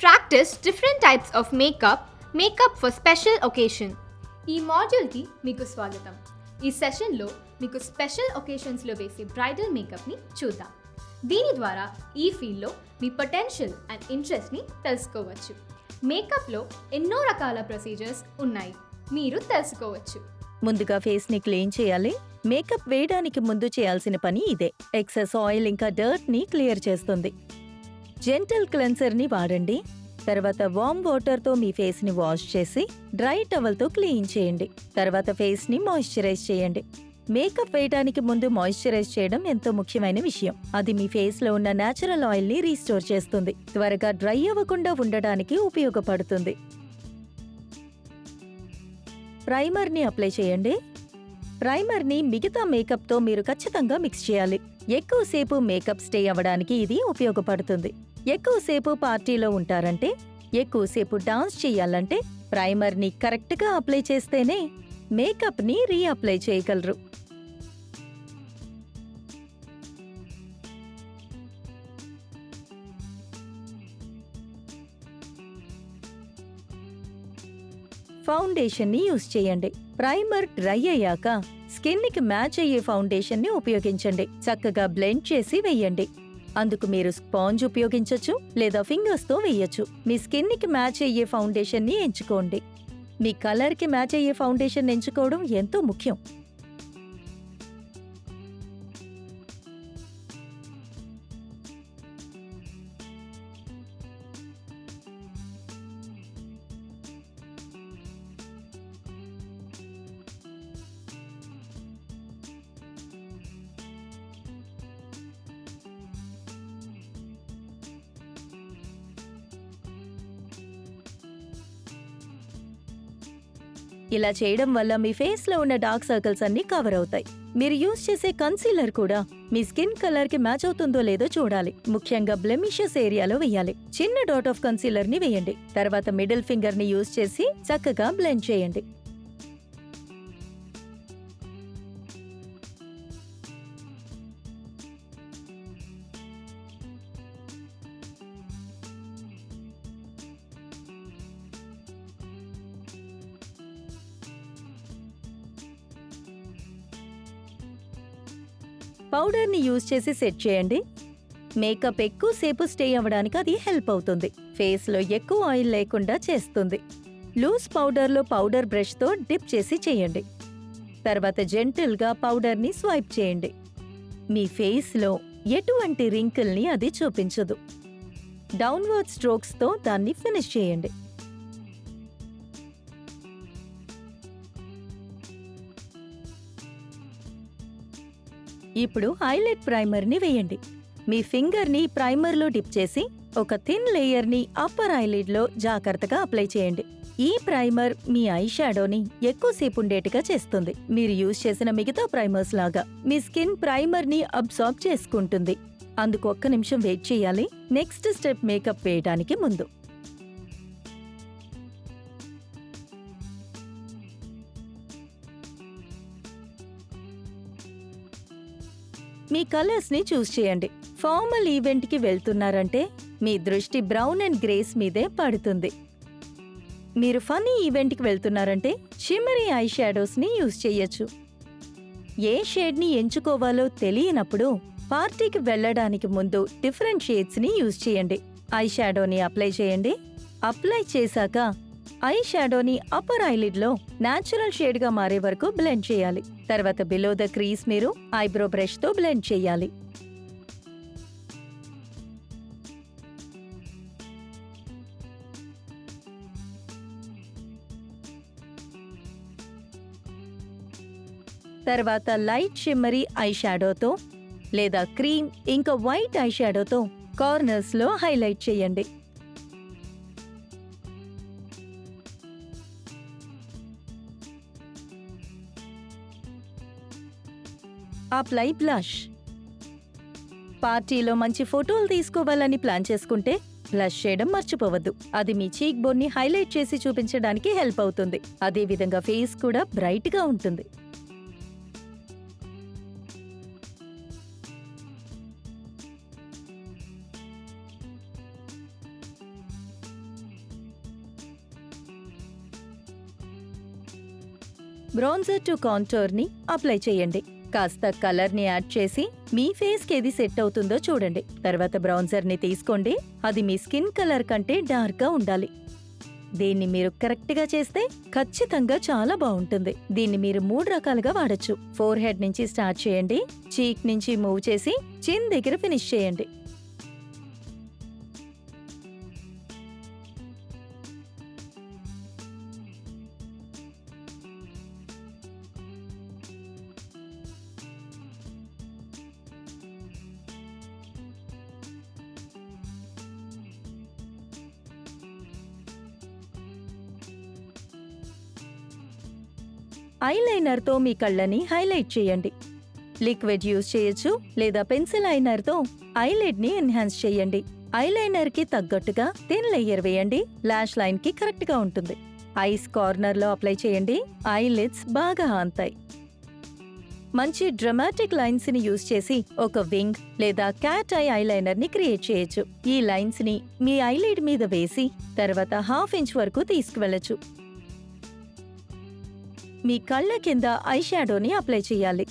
Practice different types of makeup for special occasion. ఈ మాడ్యూల్కి మీకు స్వాగతం. ఈ సెషన్లో మీకు స్పెషల్ ఒకేషన్స్లో వేసే బ్రైడల్ మేకప్ని చూద్దాం. దీని ద్వారా ఈ ఫీల్డ్లో మీ పొటెన్షియల్ అండ్ ఇంట్రెస్ట్ని తెలుసుకోవచ్చు. మేకప్లో ఎన్నో రకాల ప్రొసీజర్స్ ఉన్నాయి, మీరు తెలుసుకోవచ్చు. ముందుగా ఫేస్ ని క్లీన్ చేయాలి. మేకప్ వేయడానికి ముందు చేయాల్సిన పని ఇదే. ఎక్సెస్ ఆయిల్ ఇంకా డర్ట్ ని క్లియర్ చేస్తుంది. జెంటల్ క్లెన్సర్ ని వాడండి. తర్వాత వార్మ్ వాటర్ తో మీ ఫేస్ ని వాష్ చేసి డ్రై టవల్ తో క్లీన్ చేయండి. తర్వాత ఫేస్ ని మాయిశ్చరైజ్ చేయండి. మేకప్ వేయడానికి ముందు మాయిశ్చరైజ్ చేయడం ఎంతో ముఖ్యమైన విషయం. అది మీ ఫేస్ లో ఉన్న నేచురల్ ఆయిల్ ని రీస్టోర్ చేస్తుంది. త్వరగా డ్రై అవ్వకుండా ఉండడానికి ఉపయోగపడుతుంది. ప్రైమర్ ని అప్లై చేయండి. ప్రైమర్ ని మిగతా మేకప్ తో మీరు ఖచ్చితంగా మిక్స్ చేయాలి. ఎక్కువసేపు మేకప్ స్టే అవ్వడానికి ఇది ఉపయోగపడుతుంది. ఎక్కువసేపు పార్టీలో ఉంటారంటే, ఎక్కువసేపు డాన్స్ చెయ్యాలంటే ప్రైమర్ ని కరెక్ట్ గా అప్లై చేస్తేనే మేకప్ ని రీఅప్లై చేయగలరు. ఫౌండేషన్ ని యూజ్ చేయండి. ప్రైమర్ డ్రై అయ్యాక స్కిన్ కి మ్యాచ్ అయ్యే ఫౌండేషన్ ని ఉపయోగించండి. చక్కగా బ్లెండ్ చేసి వెయ్యండి. అందుకు మీరు స్పాంజ్ ఉపయోగించొచ్చు లేదా ఫింగర్స్ తో వెయ్యొచ్చు. మీ స్కిన్ కి మ్యాచ్ అయ్యే ఫౌండేషన్ ని ఎంచుకోండి. మీ కలర్ కి మ్యాచ్ అయ్యే ఫౌండేషన్ ఎంచుకోవడం ఎంతో ముఖ్యం. ఇలా చేయడం వల్ల మీ ఫేస్ లో ఉన్న డార్క్ సర్కిల్స్ అన్ని కవర్ అవుతాయి. మీరు యూజ్ చేసే కన్సీలర్ కూడా మీ స్కిన్ కలర్ కి మ్యాచ్ అవుతుందో లేదో చూడాలి. ముఖ్యంగా బ్లెమిషెస్ ఏరియాలో వేయాలి. చిన్న డాట్ ఆఫ్ కన్సీలర్ ని వేయండి. తర్వాత మిడిల్ ఫింగర్ ని యూజ్ చేసి చక్కగా బ్లెండ్ చేయండి. పౌడర్ ని యూజ్ చేసి సెట్ చేయండి. మేకప్ ఎక్కువసేపు స్టే అవ్వడానికి అది హెల్ప్ అవుతుంది. ఫేస్ లో ఎక్కువ ఆయిల్ లేకుండా చేస్తుంది. లూజ్ పౌడర్లో పౌడర్ బ్రష్ తో డిప్ చేసి చేయండి. తర్వాత జెంటిల్ గా పౌడర్ ని స్వైప్ చేయండి. మీ ఫేస్ లో ఎటువంటి రింకిల్ ని అది చూపించదు. డౌన్వర్డ్ స్ట్రోక్స్ తో దాన్ని ఫినిష్ చేయండి. ఇప్పుడు హైలైట్ ప్రైమర్ ని వేయండి. మీ ఫింగర్ ని ప్రైమర్ లో డిప్ చేసి ఒక థిన్ లేయర్ ని అప్పర్ ఐలిడ్ లో జాగ్రత్తగా అప్లై చేయండి. ఈ ప్రైమర్ మీ ఐ షాడోని ఎక్కువసేపు ఉండేట్టుగా చేస్తుంది. మీరు యూజ్ చేసిన మిగతా ప్రైమర్స్ లాగా మీ స్కిన్ ప్రైమర్ ని అబ్సార్బ్ చేసుకుంటుంది. అందుకు 1 నిమిషం వెయిట్ చేయాలి. నెక్స్ట్ స్టెప్ మేకప్ వేయడానికి ముందు మీ కలర్స్ ని చూస్ చేయండి. ఫార్మల్ ఈవెంట్ కి వెళ్తున్నారంటే మీ దృష్టి బ్రౌన్ అండ్ గ్రేస్ మీదే పడుతుంది. మీరు ఫన్నీ ఈవెంట్ కి వెళ్తున్నారంటే షిమ్మరీ ఐ షాడోస్ ని యూజ్ చేయొచ్చు. ఏ షేడ్ ని ఎంచుకోవాలో తెలియనప్పుడు పార్టీకి వెళ్లడానికి ముందు డిఫరెంట్ షేడ్స్ ని యూజ్ చేయండి. ఐ షాడోని అప్లై చేయండి. అప్లై చేశాక ఐ షాడోని అప్పర్ ఐలిడ్ లో నేచురల్ షేడ్ గా మారే వరకు బ్లెండ్ చేయాలి. తర్వాత బిలో ద క్రీస్ మీరు ఐబ్రో బ్రష్ తో బ్లెండ్ చేయాలి. తర్వాత లైట్ షిమ్మరీ ఐ షాడోతో లేదా క్రీమ్ ఇంకా వైట్ ఐ షాడోతో కార్నర్స్ లో హైలైట్ చేయండి. Apply blush. పార్టీలో మంచి ఫోటోలు తీసుకోవాలని ప్లాన్ చేసుకుంటే బ్లష్ చేయడం మర్చిపోవద్దు. అది మీ చీక్ బోన్ ని హైలైట్ చేసి చూపించడానికి హెల్ప్ అవుతుంది. అదే విధంగా ఫేస్ కూడా బ్రైట్ గా ఉంటుంది. బ్రాన్జర్ టు కాంటోర్ని అప్లై చేయండి. కాస్త కలర్ని యాడ్ చేసి మీ ఫేస్కి ఏది సెట్ అవుతుందో చూడండి. తర్వాత బ్రౌన్జర్ని తీసుకోండి. అది మీ స్కిన్ కలర్ కంటే డార్క్గా ఉండాలి. దీన్ని మీరు కరెక్ట్గా చేస్తే ఖచ్చితంగా చాలా బాగుంటుంది. దీన్ని మీరు 3 రకాలుగా వాడచ్చు. ఫోర్ హెడ్ నుంచి స్టార్ట్ చేయండి, చీక్ నుంచి మూవ్ చేసి చిన్ దగ్గర ఫినిష్ చేయండి. ఐలైనర్తో మీ కళ్ళని హైలైట్ చేయండి. లిక్విడ్ యూజ్ చేయొచ్చు లేదా పెన్సిల్ ఐలైనర్తో ఐలిడ్ని ఎన్హాన్స్ చేయండి. ఐలైనర్కి తగ్గట్టుగా థిన్ లేయర్ వేయండి. లాష్ లైన్కి కరెక్ట్గా ఉంటుంది. ఐస్ కార్నర్లో అప్లై చేయండి. ఐలిడ్స్ బాగా ఆంతాయి. మంచి డ్రమాటిక్ లైన్స్ని యూజ్ చేసి ఒక వింగ్ లేదా క్యాట్ ఐ ఐలైనర్ని క్రియేట్ చేయొచ్చు. ఈ లైన్స్ని మీ ఐలిడ్ మీద వేసి తర్వాత 1/2 ఇంచ్ వరకు తీసుకువెళ్ళచ్చు. మీ కళ్ళ కింద ఐ షాడోని అప్లై చేయాలి.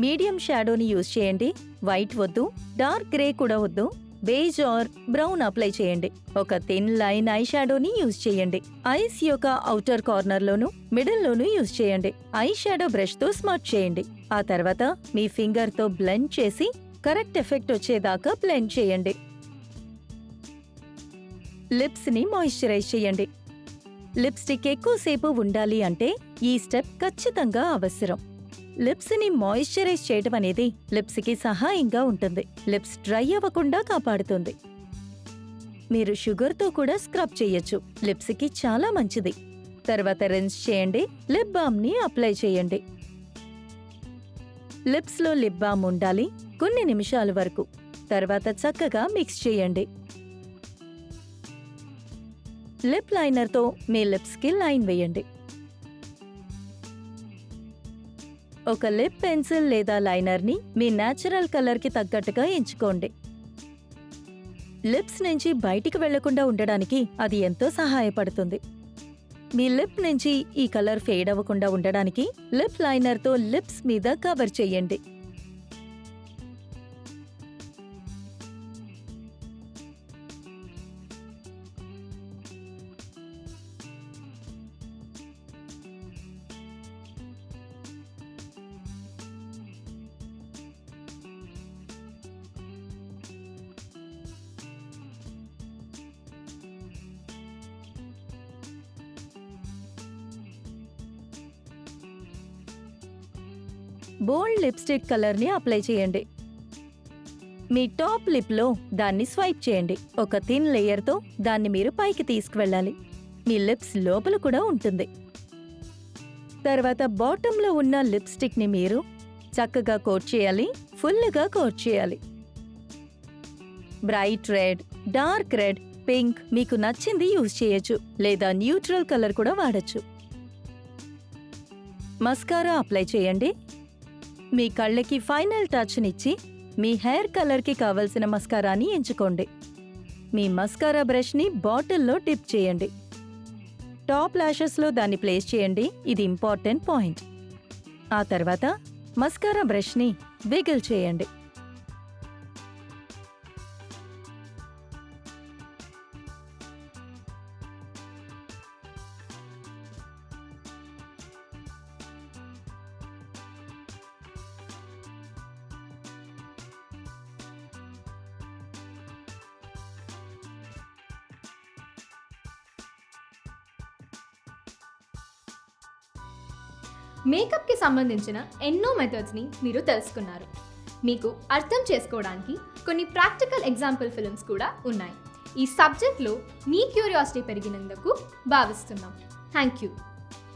మీడియం షాడోని యూజ్ చేయండి. వైట్ వద్దు, డార్క్ గ్రే కూడా వద్దు. బేజ్ ఆర్ బ్రౌన్ అప్లై చేయండి. ఒక థిన్ లైన్ ఐ షాడోని యూజ్ చేయండి. ఐస్ యొక్క ఔటర్ కార్నర్లోను మిడిల్లోనూ యూజ్ చేయండి. ఐ షాడో బ్రష్తో స్మర్చ్ చేయండి. ఆ తర్వాత మీ ఫింగర్తో బ్లెండ్ చేసి కరెక్ట్ ఎఫెక్ట్ వచ్చేదాకా బ్లెండ్ చేయండి. లిప్స్ని మాయిశ్చరైజ్ చేయండి. లిప్స్టిక్ ఎక్కువసేపు ఉండాలి అంటే ఈ స్టెప్ ఖచ్చితంగా అవసరం. లిప్స్ని మాయిశ్చరైజ్ చేయడం అనేది లిప్స్కి సహాయంగా ఉంటుంది. లిప్స్ డ్రై అవ్వకుండా కాపాడుతుంది. మీరు షుగర్తో కూడా స్క్రబ్ చేయొచ్చు. లిప్స్కి చాలా మంచిది. తర్వాత రిన్స్ చేయండి. లిప్ బామ్ని అప్లై చేయండి. లిప్స్లో లిప్ బామ్ ఉండాలి కొన్ని నిమిషాల వరకు. తర్వాత చక్కగా మిక్స్ చేయండి. లిప్ లైనర్తో మీ లిప్స్కి లైన్ వేయండి. ఒక లిప్ పెన్సిల్ లేదా లైనర్ని మీ న్యాచురల్ కలర్కి తగ్గట్టుగా ఎంచుకోండి. లిప్స్ నుంచి బయటికి వెళ్లకుండా ఉండడానికి అది ఎంతో సహాయపడుతుంది. మీ లిప్ నుంచి ఈ కలర్ ఫేడ్ అవ్వకుండా ఉండడానికి లిప్ లైనర్తో లిప్స్ మీద కవర్ చేయండి. బోల్డ్ లిప్స్టిక్ కలర్ని అప్లై చేయండి. మీ టాప్ లిప్లో దాన్ని స్వైప్ చేయండి. ఒక థిన్ లేయర్తో దాన్ని మీరు పైకి తీసుకువెళ్ళాలి. మీ లిప్స్ లోపల కూడా ఉంటుంది. తర్వాత బాటంలో ఉన్న లిప్స్టిక్ని మీరు చక్కగా కోట్ చేయాలి. ఫుల్గా కోట్ చేయాలి. Bright red, dark red, pink మీకు నచ్చింది యూజ్ చేయొచ్చు లేదా న్యూట్రల్ కలర్ కూడా వాడచ్చు. మస్కారా అప్లై చేయండి. మీ కళ్ళకి ఫైనల్ టచ్నిచ్చి మీ హెయిర్ కలర్కి కావలసిన మస్కారాని ఎంచుకోండి. మీ మస్కారా బ్రష్ని బాటిల్లో డిప్ చేయండి. టాప్ లాషెస్లో దాన్ని ప్లేస్ చేయండి. ఇది ఇంపార్టెంట్ పాయింట్. ఆ తర్వాత మస్కారా బ్రష్ని విగిల్ చేయండి. మేకప్కి సంబంధించిన ఎన్నో మెథడ్స్ని మీరు తెలుసుకున్నారు. మీకు అర్థం చేసుకోవడానికి కొన్ని ప్రాక్టికల్ ఎగ్జాంపుల్ ఫిల్మ్స్ కూడా ఉన్నాయి. ఈ సబ్జెక్ట్లో మీ క్యూరియాసిటీ పెరిగినందుకు భావిస్తున్నాం. Thank you.